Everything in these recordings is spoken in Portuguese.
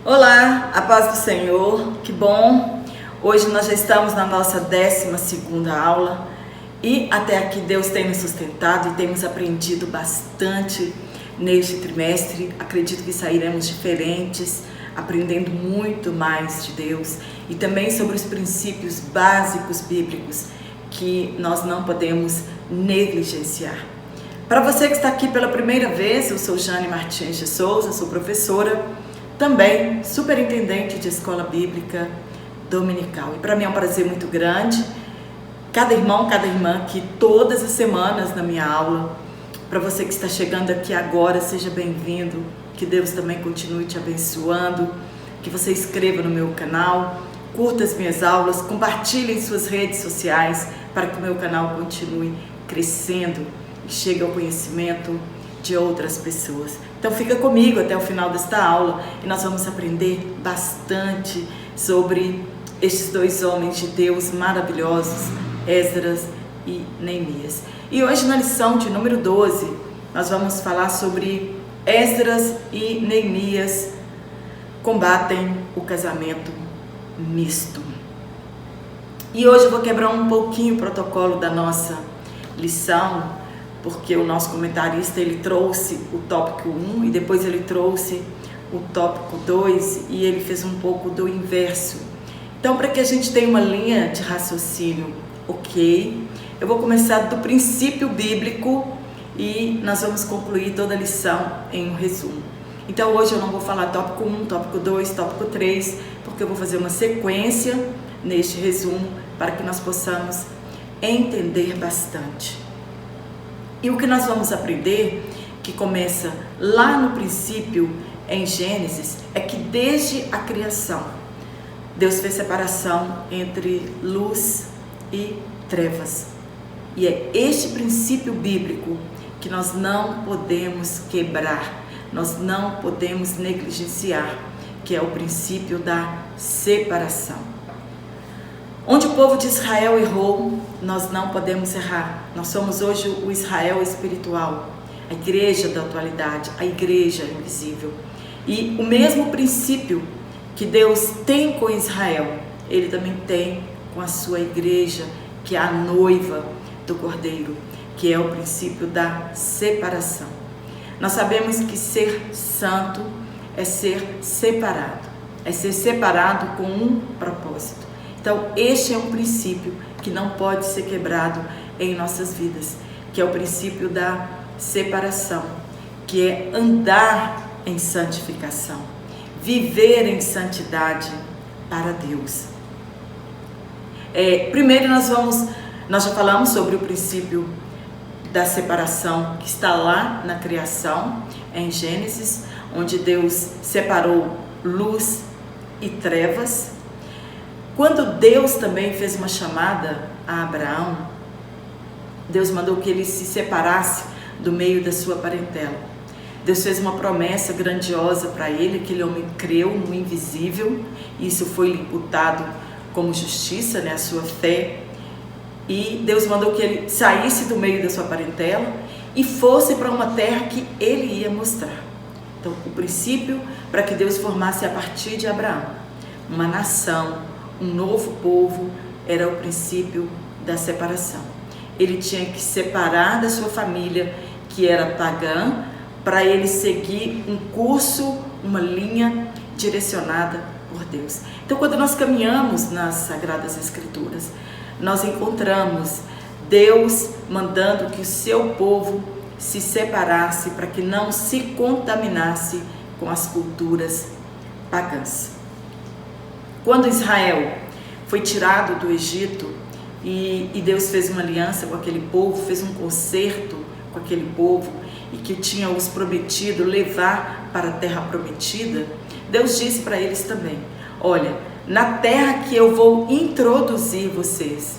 Olá, a paz do Senhor, que bom! Hoje nós já estamos na nossa 12ª aula e até aqui Deus tem nos sustentado e temos aprendido bastante neste trimestre. Acredito que sairemos diferentes, aprendendo muito mais de Deus e também sobre os princípios básicos bíblicos que nós não podemos negligenciar. Para você que está aqui pela primeira vez, eu sou Jane Martins de Souza, sou professora, também superintendente de escola bíblica dominical. E para mim é um prazer muito grande, cada irmão, cada irmã aqui, todas as semanas na minha aula. Para você que está chegando aqui agora, seja bem-vindo, que Deus também continue te abençoando, que você inscreva no meu canal, curta as minhas aulas, compartilhe em suas redes sociais para que o meu canal continue crescendo e chegue ao conhecimento de outras pessoas. Então fica comigo até o final desta aula e nós vamos aprender bastante sobre estes dois homens de Deus maravilhosos, Esdras e Neemias. E hoje na lição de número 12, nós vamos falar sobre Esdras e Neemias combatem o casamento misto. E hoje eu vou quebrar um pouquinho o protocolo da nossa lição, porque o nosso comentarista ele trouxe o tópico 1 e depois ele trouxe o tópico 2 e ele fez um pouco do inverso. Então, para que a gente tenha uma linha de raciocínio ok, eu vou começar do princípio bíblico e nós vamos concluir toda a lição em um resumo. Então, hoje eu não vou falar tópico 1, tópico 2, tópico 3, porque eu vou fazer uma sequência neste resumo para que nós possamos entender bastante. E o que nós vamos aprender, que começa lá no princípio, em Gênesis, é que desde a criação, Deus fez separação entre luz e trevas. E é este princípio bíblico que nós não podemos quebrar, nós não podemos negligenciar, que é o princípio da separação. Onde o povo de Israel errou, nós não podemos errar. Nós somos hoje o Israel espiritual, a igreja da atualidade, a igreja invisível. E o mesmo princípio que Deus tem com Israel, Ele também tem com a sua igreja, que é a noiva do Cordeiro, que é o princípio da separação. Nós sabemos que ser santo é ser separado com um propósito. Então, este é um princípio que não pode ser quebrado em nossas vidas, que é o princípio da separação, que é andar em santificação, viver em santidade para Deus. Primeiro nós já falamos sobre o princípio da separação que está lá na criação, em Gênesis, onde Deus separou luz e trevas. Quando Deus também fez uma chamada a Abraão, Deus mandou que ele se separasse do meio da sua parentela. Deus fez uma promessa grandiosa para ele, aquele homem creu no invisível, e isso foi lhe imputado como justiça, a sua fé. E Deus mandou que ele saísse do meio da sua parentela e fosse para uma terra que ele ia mostrar. Então, o princípio para que Deus formasse a partir de Abraão uma nação, um novo povo, era o princípio da separação. Ele tinha que separar da sua família, que era pagã, para ele seguir um curso, uma linha direcionada por Deus. Então, quando nós caminhamos nas Sagradas Escrituras, nós encontramos Deus mandando que o seu povo se separasse para que não se contaminasse com as culturas pagãs. Quando Israel foi tirado do Egito e Deus fez uma aliança com aquele povo, fez um concerto com aquele povo e que tinha os prometido levar para a terra prometida, Deus disse para eles também: olha, na terra que eu vou introduzir vocês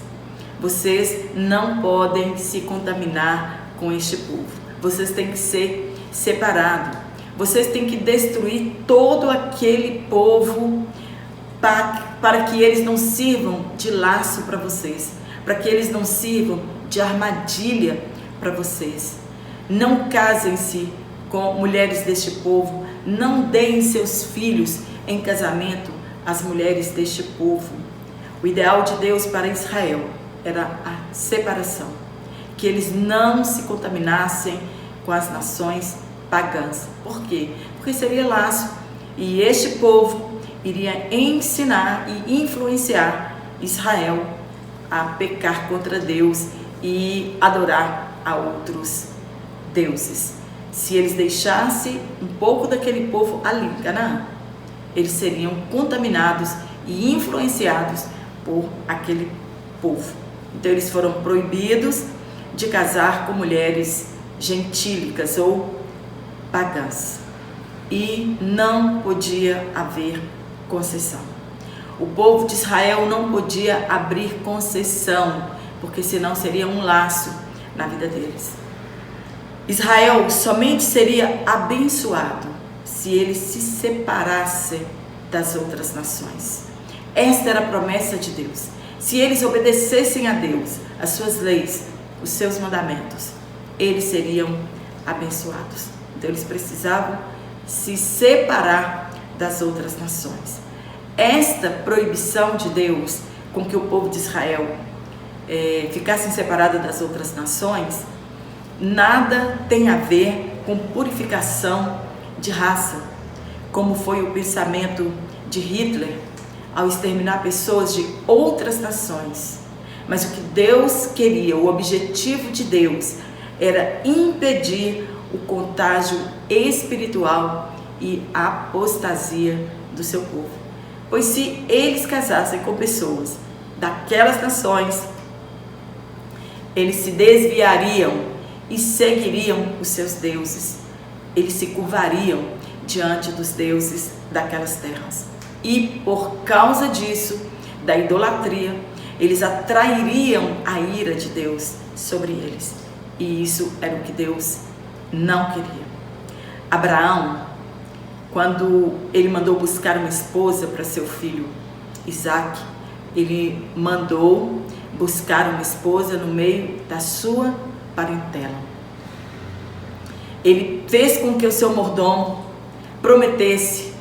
não podem se contaminar com este povo, vocês têm que ser separados, vocês têm que destruir todo aquele povo para que eles não sirvam de laço para vocês, para que eles não sirvam de armadilha para vocês. Não casem-se com mulheres deste povo, não deem seus filhos em casamento às mulheres deste povo. O ideal de Deus para Israel era a separação, que eles não se contaminassem com as nações pagãs. Por quê? Porque seria laço, e este povo iria ensinar e influenciar Israel a pecar contra Deus e adorar a outros deuses. Se eles deixassem um pouco daquele povo ali em Canaã, eles seriam contaminados e influenciados por aquele povo. Então eles foram proibidos de casar com mulheres gentílicas ou pagãs, e não podia haver concessão. O povo de Israel não podia abrir concessão, porque senão seria um laço na vida deles. Israel somente seria abençoado se ele se separasse das outras nações. Esta era a promessa de Deus. Se eles obedecessem a Deus, as suas leis, os seus mandamentos, eles seriam abençoados. Então eles precisavam se separar das outras nações. Esta proibição de Deus com que o povo de Israel ficassem separados das outras nações, nada tem a ver com purificação de raça, como foi o pensamento de Hitler ao exterminar pessoas de outras nações. Mas o que Deus queria, o objetivo de Deus, era impedir o contágio espiritual e a apostasia do seu povo. Pois se eles casassem com pessoas daquelas nações, eles se desviariam e seguiriam os seus deuses. Eles se curvariam diante dos deuses daquelas terras. E por causa disso, da idolatria, eles atrairiam a ira de Deus sobre eles. E isso era o que Deus não queria. Abraão, quando ele mandou buscar uma esposa para seu filho Isaque, ele mandou buscar uma esposa no meio da sua parentela. Ele fez com que o seu mordomo prometesse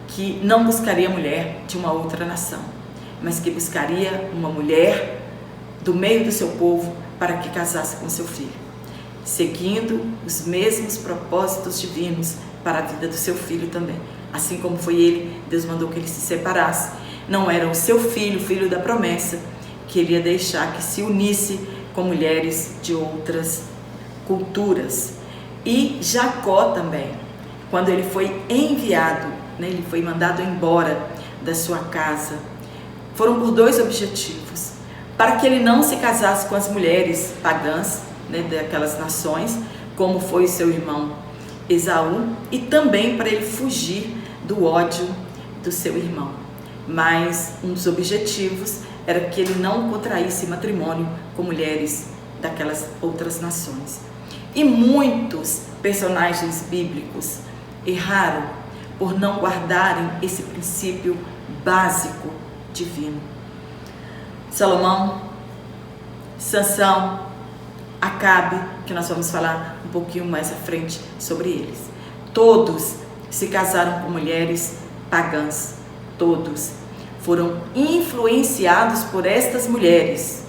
que não buscaria mulher de uma outra nação, mas que buscaria uma mulher do meio do seu povo para que casasse com seu filho, seguindo os mesmos propósitos divinos para a vida do seu filho também. Assim como foi ele, Deus mandou que ele se separasse. Não era o seu filho, o filho da promessa, que ele ia deixar que se unisse com mulheres de outras culturas. E Jacó também, quando ele foi enviado, ele foi mandado embora da sua casa, foram por dois objetivos: para que ele não se casasse com as mulheres pagãs, daquelas nações, como foi seu irmão Esaú, e também para ele fugir do ódio do seu irmão. Mas um dos objetivos era que ele não contraísse matrimônio com mulheres daquelas outras nações. E muitos personagens bíblicos erraram por não guardarem esse princípio básico divino. Salomão, Sansão, Acabe, que nós vamos falar um pouquinho mais à frente sobre eles. Todos se casaram com mulheres pagãs. Todos foram influenciados por estas mulheres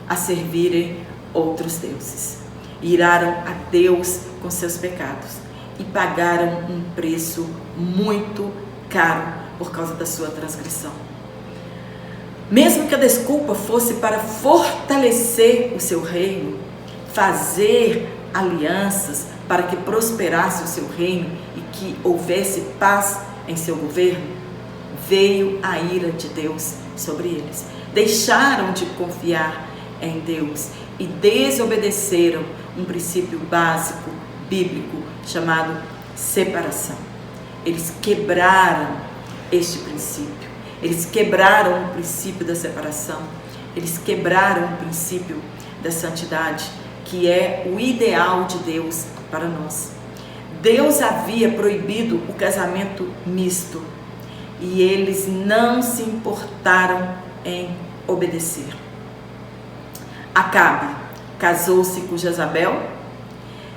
a servirem outros deuses. Iraram a Deus com seus pecados e pagaram um preço muito caro por causa da sua transgressão. Mesmo que a desculpa fosse para fortalecer o seu reino, fazer alianças para que prosperasse o seu reino e que houvesse paz em seu governo, veio a ira de Deus sobre eles. Deixaram de confiar em Deus e desobedeceram um princípio básico bíblico chamado separação. Eles quebraram este princípio. Eles quebraram o princípio da separação. Eles quebraram o princípio da santidade, que é o ideal de Deus para nós. Deus havia proibido o casamento misto e eles não se importaram em obedecer. Acabe casou-se com Jezabel,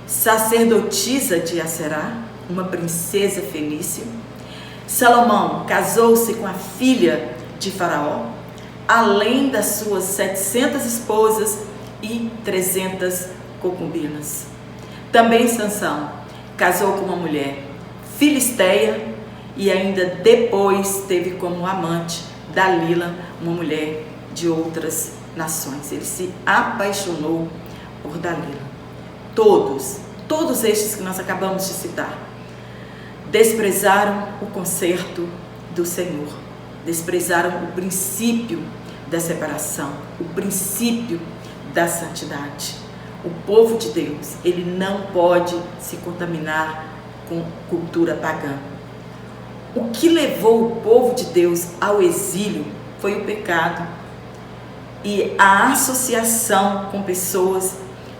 sacerdotisa de Aserá, uma princesa Felícia. Salomão casou-se com a filha de Faraó, além das suas 700 esposas e 300 concubinas. Também Sansão casou com uma mulher filisteia e ainda depois teve como amante Dalila, uma mulher de outras nações. Ele se apaixonou por Dalila. Todos estes que nós acabamos de citar, desprezaram o conserto do Senhor, desprezaram o princípio da separação, o princípio da santidade. O povo de Deus, ele não pode se contaminar com cultura pagã. O que levou o povo de Deus ao exílio foi o pecado e a associação com pessoas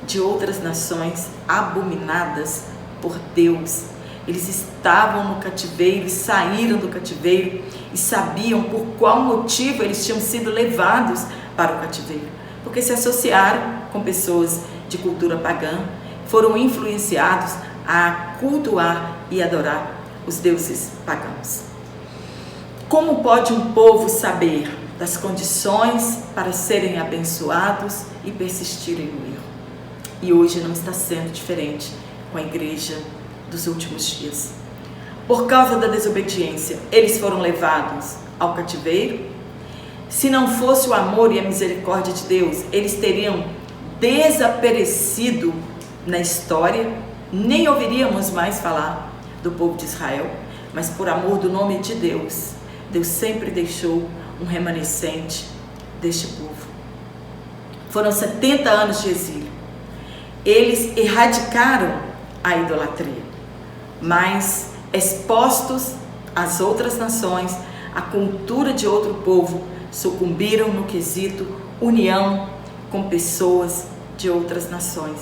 de outras nações abominadas por Deus. Eles estavam no cativeiro, saíram do cativeiro e sabiam por qual motivo eles tinham sido levados para o cativeiro. Porque se associaram com pessoas de cultura pagã, foram influenciados a cultuar e adorar os deuses pagãos. Como pode um povo saber das condições para serem abençoados e persistirem no erro? E hoje não está sendo diferente com a igreja dos últimos dias. Por causa da desobediência, eles foram levados ao cativeiro. Se não fosse o amor e a misericórdia de Deus, eles teriam desaparecido na história, nem ouviríamos mais falar do povo de Israel. Mas por amor do nome de Deus, Deus sempre deixou um remanescente deste povo. Foram 70 anos de exílio. Eles erradicaram a idolatria, mas expostos às outras nações, à cultura de outro povo, sucumbiram no quesito união com pessoas de outras nações.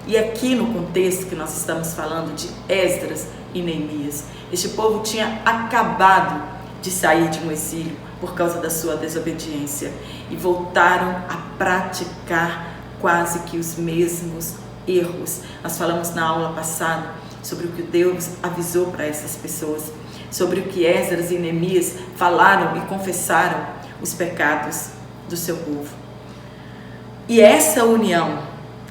E aqui no contexto que nós estamos falando de Esdras e Neemias, este povo tinha acabado de sair de um exílio por causa da sua desobediência e voltaram a praticar quase que os mesmos erros. Nós falamos na aula passada sobre o que Deus avisou para essas pessoas, sobre o que Esdras e Neemias falaram e confessaram os pecados do seu povo. E essa união,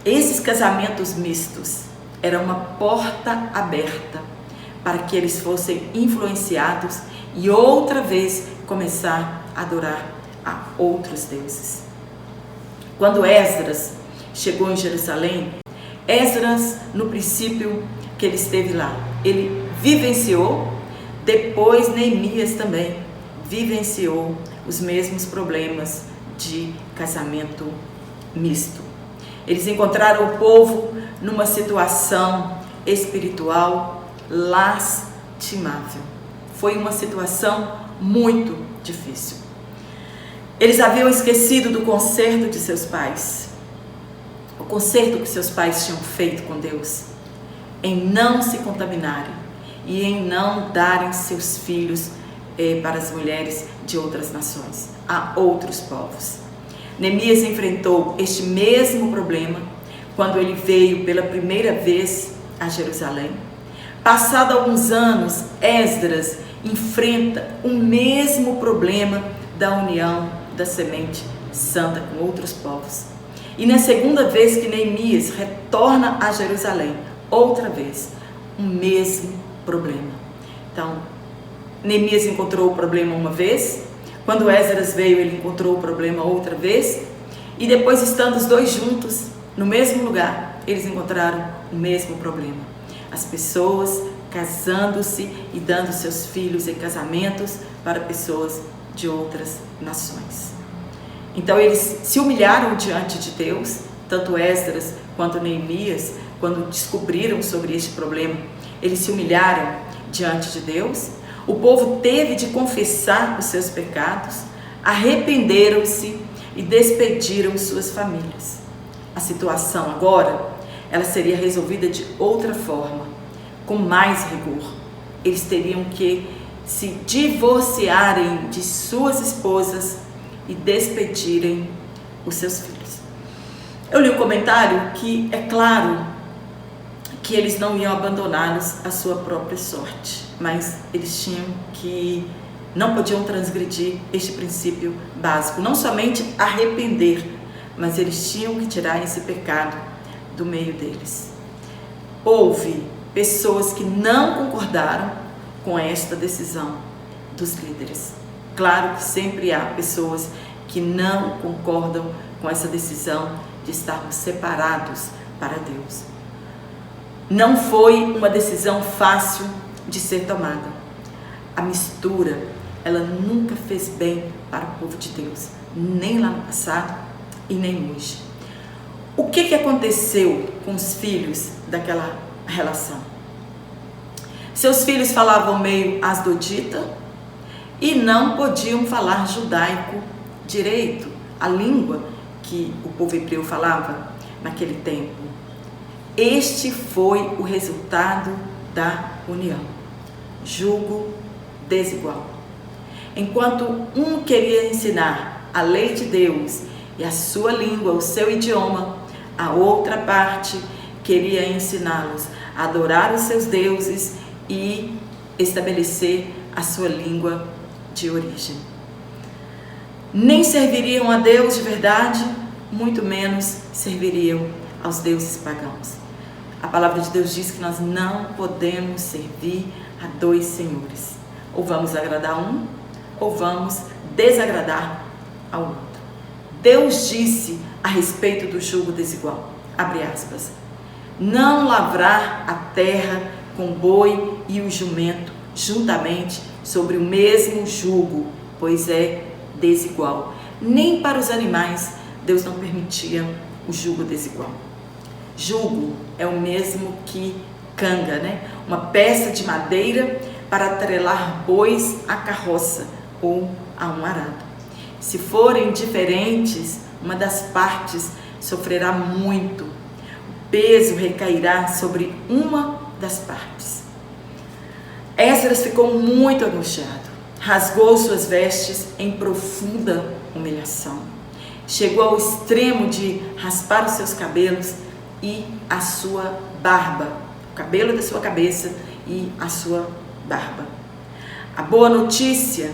esses casamentos mistos, era uma porta aberta para que eles fossem influenciados e outra vez começar a adorar a outros deuses. Quando Esdras chegou em Jerusalém, Esdras, no princípio que ele esteve lá, ele vivenciou, depois Neemias também vivenciou os mesmos problemas de casamento misto. Eles encontraram o povo numa situação espiritual lastimável. Foi uma situação muito difícil. Eles haviam esquecido do conserto de seus pais, o conserto que seus pais tinham feito com Deus, em não se contaminarem e em não darem seus filhos para as mulheres de outras nações, a outros povos. Neemias enfrentou este mesmo problema quando ele veio pela primeira vez a Jerusalém. Passado alguns anos, Esdras enfrenta o mesmo problema da união da semente santa com outros povos. E na segunda vez que Neemias retorna a Jerusalém, outra vez, o mesmo problema. Então, Neemias encontrou o problema uma vez, quando Esdras veio, ele encontrou o problema outra vez, e depois, estando os dois juntos, no mesmo lugar, eles encontraram o mesmo problema. As pessoas casando-se e dando seus filhos em casamentos para pessoas de outras nações. Então, eles se humilharam diante de Deus, tanto Esdras quanto Neemias, quando descobriram sobre este problema, eles se humilharam diante de Deus. O povo teve de confessar os seus pecados, arrependeram-se e despediram suas famílias. A situação agora, ela seria resolvida de outra forma, com mais rigor. Eles teriam que se divorciarem de suas esposas e despedirem os seus filhos. Eu li um comentário que é claro que eles não iam abandoná-los à sua própria sorte, mas eles não podiam transgredir este princípio básico, não somente arrepender, mas eles tinham que tirar esse pecado do meio deles. Houve pessoas que não concordaram com esta decisão dos líderes. Claro que sempre há pessoas que não concordam com essa decisão de estarmos separados para Deus. Não foi uma decisão fácil de ser tomada. A mistura, ela nunca fez bem para o povo de Deus, nem lá no passado e nem hoje. O que aconteceu com os filhos daquela relação? Seus filhos falavam meio asdodita e não podiam falar judaico direito, a língua que o povo hebreu falava naquele tempo. Este foi o resultado da união. Jugo desigual. Enquanto um queria ensinar a lei de Deus e a sua língua, o seu idioma, a outra parte queria ensiná-los a adorar os seus deuses e estabelecer a sua língua de origem. Nem serviriam a Deus de verdade, muito menos serviriam aos deuses pagãos. A palavra de Deus diz que nós não podemos servir a dois senhores. Ou vamos agradar um, ou vamos desagradar ao outro. Deus disse a respeito do jugo desigual, abre aspas, não lavrar a terra com o boi e o jumento juntamente sobre o mesmo jugo, pois é desigual. Nem para os animais Deus não permitia o jugo desigual. Jugo é o mesmo que canga, né? Uma peça de madeira para atrelar bois à carroça ou a um arado. Se forem diferentes, uma das partes sofrerá muito. O peso recairá sobre uma das partes. Esdras ficou muito angustiado, rasgou suas vestes em profunda humilhação. Chegou ao extremo de raspar os seus cabelos e a sua barba, o cabelo da sua cabeça e a sua barba. A boa notícia,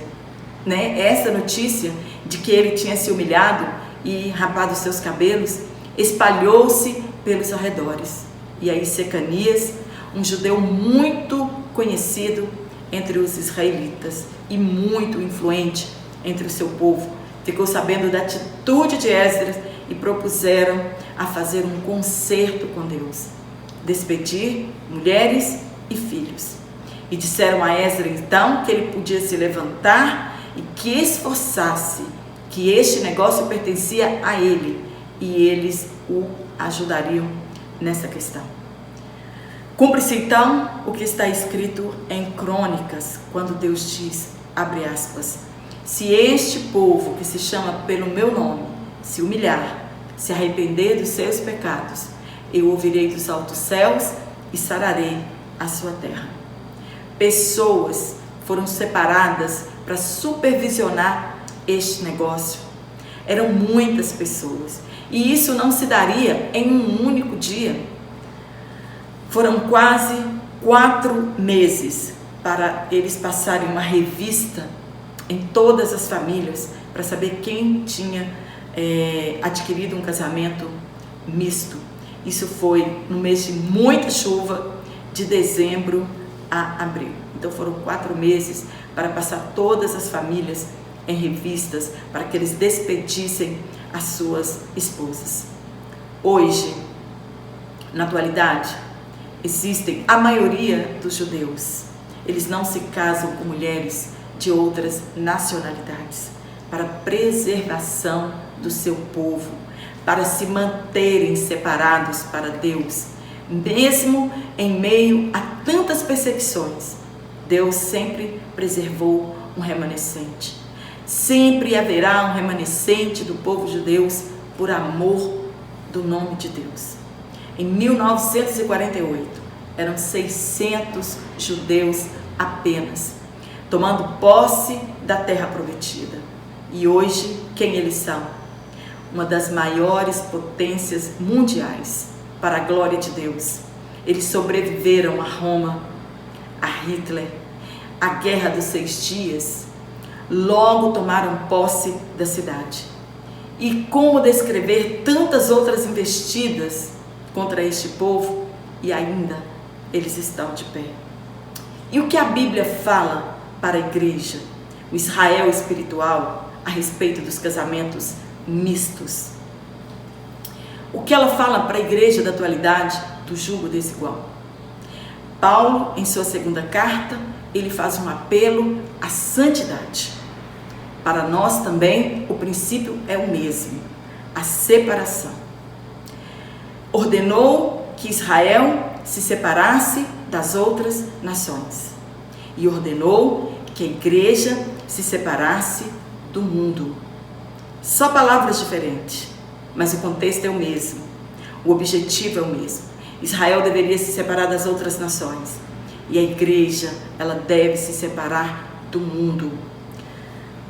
essa notícia de que ele tinha se humilhado e rapado os seus cabelos, espalhou-se pelos arredores. E aí Secanias, um judeu muito conhecido entre os israelitas e muito influente entre o seu povo, ficou sabendo da atitude de Esdras e propuseram a fazer um concerto com Deus, despedir mulheres e filhos. E disseram a Esdras então que ele podia se levantar e que esforçasse, que este negócio pertencia a ele e eles o ajudariam nessa questão. Cumpre-se então o que está escrito em Crônicas, quando Deus diz, abre aspas, se este povo que se chama pelo meu nome se humilhar, se arrepender dos seus pecados, eu ouvirei dos altos céus e sararei a sua terra. Pessoas foram separadas para supervisionar este negócio. Eram muitas pessoas e isso não se daria em um único dia. Foram quase 4 meses para eles passarem uma revista em todas as famílias para saber quem tinha adquirido um casamento misto. Isso foi no mês de muita chuva, de dezembro a abril. Então foram 4 meses para passar todas as famílias em revistas para que eles despedissem as suas esposas. Hoje, na atualidade, existem a maioria dos judeus. Eles não se casam com mulheres de outras nacionalidades para preservação do seu povo, para se manterem separados para Deus. Mesmo em meio a tantas perseguições, Deus sempre preservou um remanescente. Sempre haverá um remanescente do povo judeu por amor do nome de Deus. Em 1948, eram 600 judeus apenas, tomando posse da terra prometida. E hoje, quem eles são? Uma das maiores potências mundiais, para a glória de Deus. eles sobreviveram a Roma, a Hitler, a Guerra dos 6 Dias, logo tomaram posse da cidade. E como descrever tantas outras investidas contra este povo e ainda eles estão de pé? E o que a Bíblia fala para a igreja, o Israel espiritual, a respeito dos casamentos mistos? O que ela fala para a igreja da atualidade do jugo desigual? Paulo, em sua segunda carta, ele faz um apelo à santidade. Para nós também, o princípio é o mesmo, a separação. Ordenou que Israel se separasse das outras nações. E ordenou que a igreja se separasse do mundo. Só palavras diferentes, mas o contexto é o mesmo. O objetivo é o mesmo. Israel deveria se separar das outras nações. E a igreja, ela deve se separar do mundo.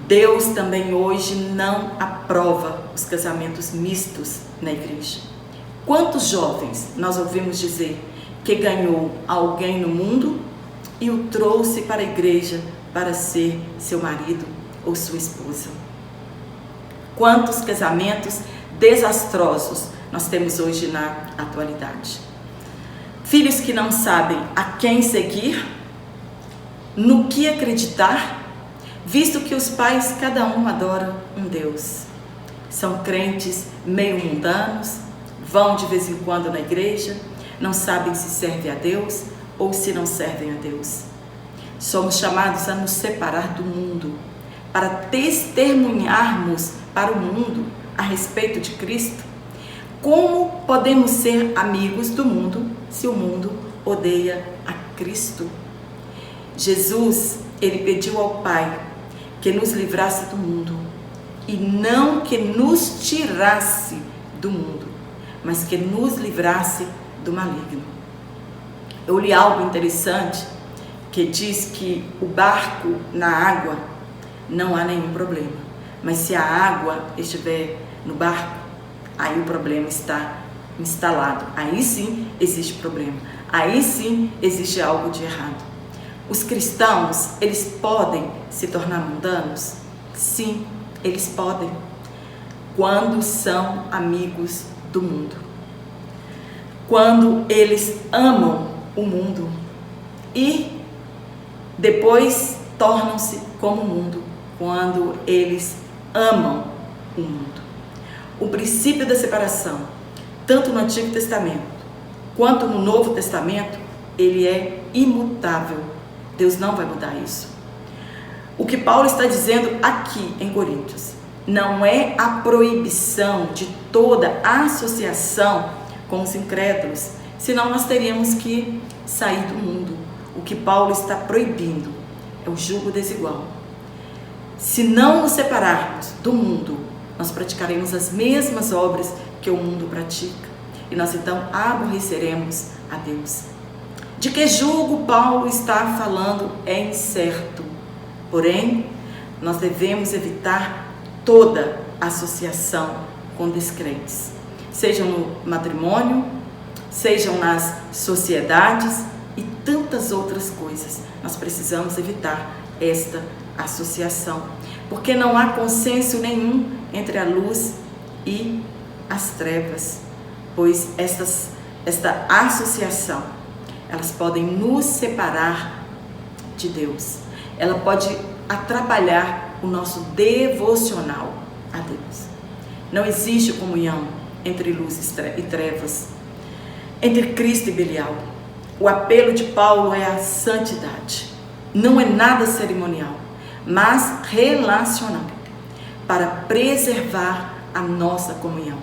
Deus também hoje não aprova os casamentos mistos na igreja. Quantos jovens nós ouvimos dizer que ganhou alguém no mundo e o trouxe para a igreja para ser seu marido ou sua esposa? Quantos casamentos desastrosos nós temos hoje na atualidade? Filhos que não sabem a quem seguir, no que acreditar, visto que os pais, cada um adora um Deus. São crentes meio mundanos, vão de vez em quando na igreja, não sabem se servem a Deus ou se não servem a Deus. Somos chamados a nos separar do mundo, para testemunharmos para o mundo a respeito de Cristo. Como podemos ser amigos do mundo se o mundo odeia a Cristo? Jesus, ele pediu ao Pai que nos livrasse do mundo, e não que nos tirasse do mundo, mas que nos livrasse do maligno. Eu li algo interessante que diz que o barco na água não há nenhum problema, mas se a água estiver no barco, aí o problema está instalado, aí sim existe problema, aí sim existe algo de errado. Os cristãos, eles podem se tornar mundanos? Sim, eles podem, quando são amigos do mundo. Quando eles amam o mundo e depois tornam-se como o mundo, quando eles amam o mundo. O princípio da separação, tanto no Antigo Testamento quanto no Novo Testamento, ele é imutável. Deus não vai mudar isso. O que Paulo está dizendo aqui em Coríntios não é a proibição de toda associação com os incrédulos, senão nós teríamos que sair do mundo. O que Paulo está proibindo é o jugo desigual. Se não nos separarmos do mundo, nós praticaremos as mesmas obras que o mundo pratica, e nós então aborreceremos a Deus. De que julgo Paulo está falando é incerto, porém, nós devemos evitar toda associação com descrentes, sejam no matrimônio, sejam nas sociedades e tantas outras coisas. Nós precisamos evitar esta associação, porque não há consenso nenhum entre a luz e as trevas, pois esta associação, elas podem nos separar de Deus. Ela pode atrapalhar o nosso devocional a Deus. Não existe comunhão entre luz e trevas, entre Cristo e Belial. O apelo de Paulo é a santidade. Não é nada cerimonial, mas relacional, para preservar a nossa comunhão,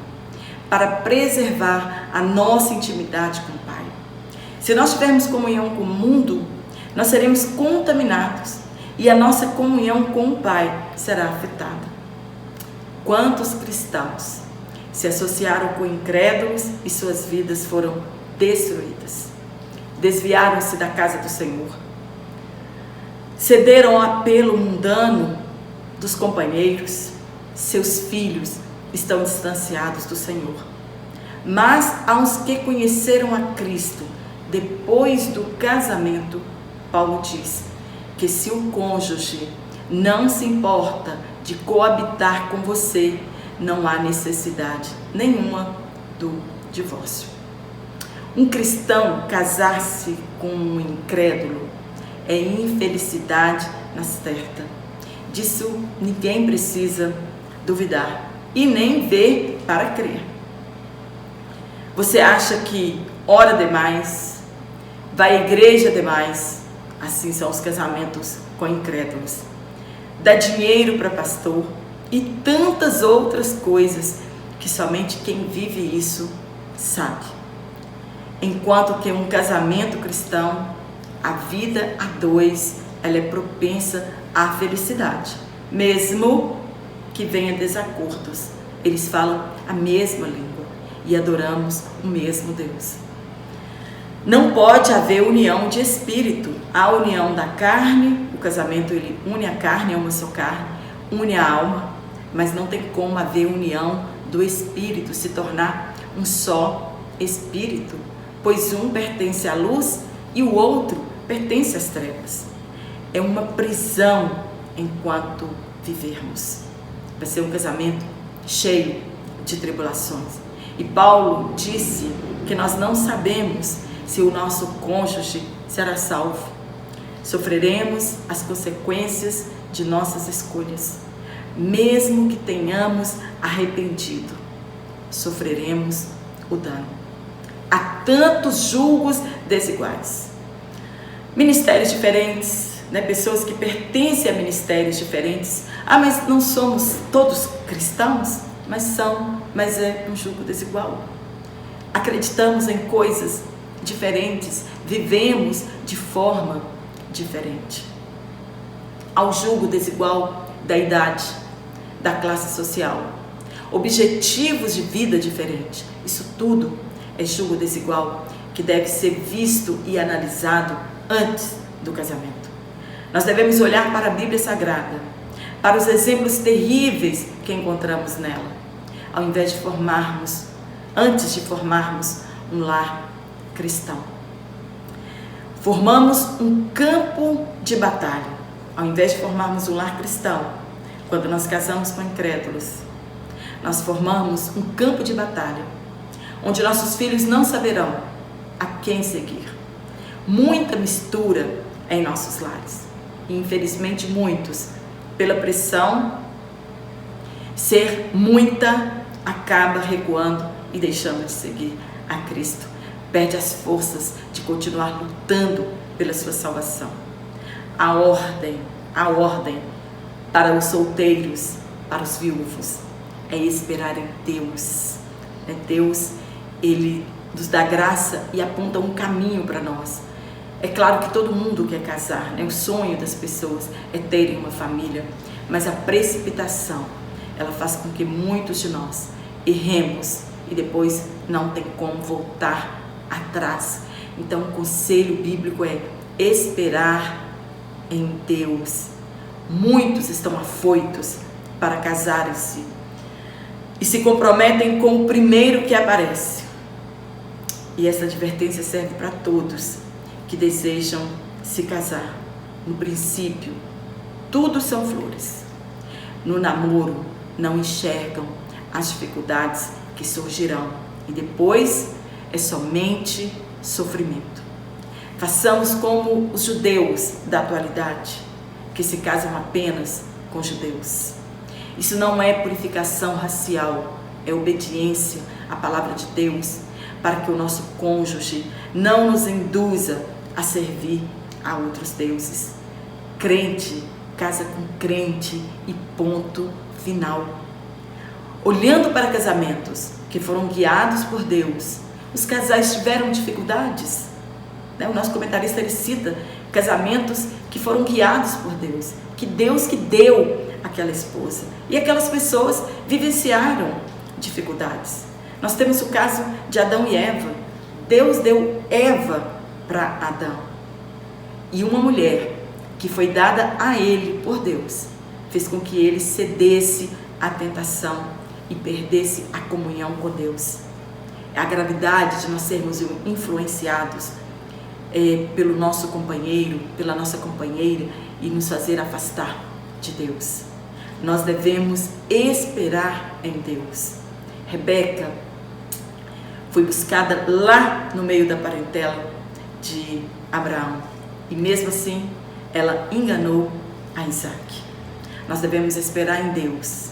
para preservar a nossa intimidade com o Pai. Se nós tivermos comunhão com o mundo, nós seremos contaminados e a nossa comunhão com o Pai será afetada. Quantos cristãos se associaram com incrédulos e suas vidas foram destruídas? Desviaram-se da casa do Senhor, cederam ao apelo mundano dos companheiros, seus filhos estão distanciados do Senhor. Mas aos que conheceram a Cristo depois do casamento, Paulo diz que se o cônjuge não se importa de coabitar com você, não há necessidade nenhuma do divórcio. Um cristão casar-se com um incrédulo é infelicidade na certa. Disso ninguém precisa duvidar e nem ver para crer. Você acha que ora demais, vai à igreja demais? Assim são os casamentos com incrédulos. Dá dinheiro para pastor e tantas outras coisas que somente quem vive isso sabe. Enquanto que um casamento cristão, a vida a dois, ela é propensa à felicidade. Mesmo que venha desacordos, eles falam a mesma língua e adoramos o mesmo Deus. Não pode haver união de espírito. A união da carne, o casamento ele une a carne, é uma só carne, une a alma, mas não tem como haver união do espírito, se tornar um só espírito, pois um pertence à luz e o outro pertence às trevas. É uma prisão enquanto vivermos. Vai ser um casamento cheio de tribulações. E Paulo disse que nós não sabemos se o nosso cônjuge será salvo. Sofreremos as consequências de nossas escolhas. Mesmo que tenhamos arrependido, sofreremos o dano. Há tantos julgos desiguais. Ministérios diferentes, pessoas que pertencem a ministérios diferentes. Mas não somos todos cristãos? Mas é um julgo desigual. Acreditamos em coisas diferentes, vivemos de forma diferente. Ao julgo desigual da idade, da classe social, objetivos de vida diferentes. Isso tudo é julgo desigual que deve ser visto e analisado antes do casamento. Nós devemos olhar para a Bíblia Sagrada, para os exemplos terríveis que encontramos nela, ao invés de antes de formarmos um lar cristão. Formamos um campo de batalha, ao invés de formarmos um lar cristão. Quando nós casamos com incrédulos, nós formamos um campo de batalha, onde nossos filhos não saberão a quem seguir. Muita mistura em nossos lares. E infelizmente muitos, pela pressão, ser muita, acaba recuando e deixando de seguir a Cristo. Perde as forças de continuar lutando pela sua salvação. A ordem para os solteiros, para os viúvos, é esperar em Deus. Deus, Ele nos dá graça e aponta um caminho para nós. É claro que todo mundo quer casar, O sonho das pessoas é terem uma família, mas a precipitação, ela faz com que muitos de nós erremos e depois não tem como voltar atrás. Então o conselho bíblico é esperar em Deus. Muitos estão afoitos para casarem-se e se comprometem com o primeiro que aparece. E essa advertência serve para todos que desejam se casar. No princípio, tudo são flores. No namoro, não enxergam as dificuldades que surgirão e depois é somente sofrimento. Façamos como os judeus da atualidade, que se casam apenas com judeus. Isso não é purificação racial, é obediência à palavra de Deus, para que o nosso cônjuge não nos induza a servir a outros deuses. Crente casa com crente e ponto final. Olhando para casamentos que foram guiados por Deus, os casais tiveram dificuldades. O nosso comentarista ele cita casamentos que foram guiados por Deus, que Deus que deu aquela esposa. E aquelas pessoas vivenciaram dificuldades. Nós temos o caso de Adão e Eva. Deus deu Eva para Adão. E uma mulher que foi dada a ele por Deus fez com que ele cedesse à tentação e perdesse a comunhão com Deus. É a gravidade de nós sermos influenciados pelo nosso companheiro, pela nossa companheira e nos fazer afastar de Deus. Nós devemos esperar em Deus. Rebeca foi buscada lá no meio da parentela de Abraão e mesmo assim ela enganou a Isaac. Nós devemos esperar em Deus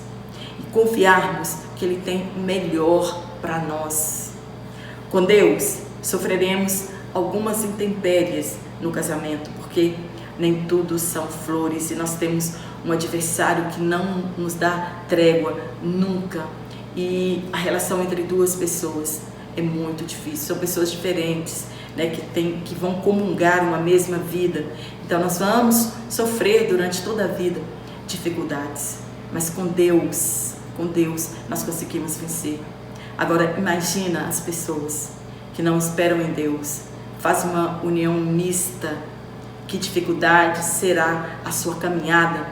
e confiarmos que Ele tem o melhor para nós. Com Deus sofreremos algumas intempéries no casamento, porque nem tudo são flores e nós temos um adversário que não nos dá trégua nunca. E a relação entre duas pessoas é muito difícil, são pessoas diferentes, né, que vão comungar uma mesma vida. Então nós vamos sofrer durante toda a vida dificuldades, mas com Deus nós conseguimos vencer. Agora imagina as pessoas que não esperam em Deus, faz uma união mista, que dificuldade será a sua caminhada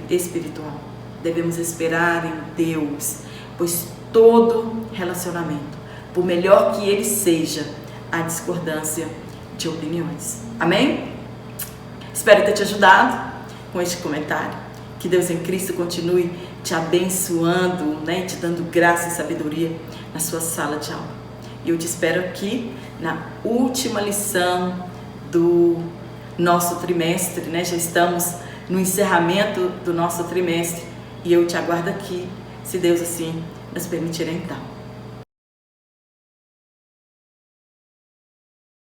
espiritual. Devemos esperar em Deus, pois todo relacionamento, por melhor que ele seja, há discordância de opiniões. Amém? Espero ter te ajudado com este comentário. Que Deus em Cristo continue te abençoando, né, te dando graça e sabedoria na sua sala de aula. E eu te espero aqui na última lição do nosso trimestre, né? Já estamos no encerramento do nosso trimestre e eu te aguardo aqui, se Deus assim nos permitir então.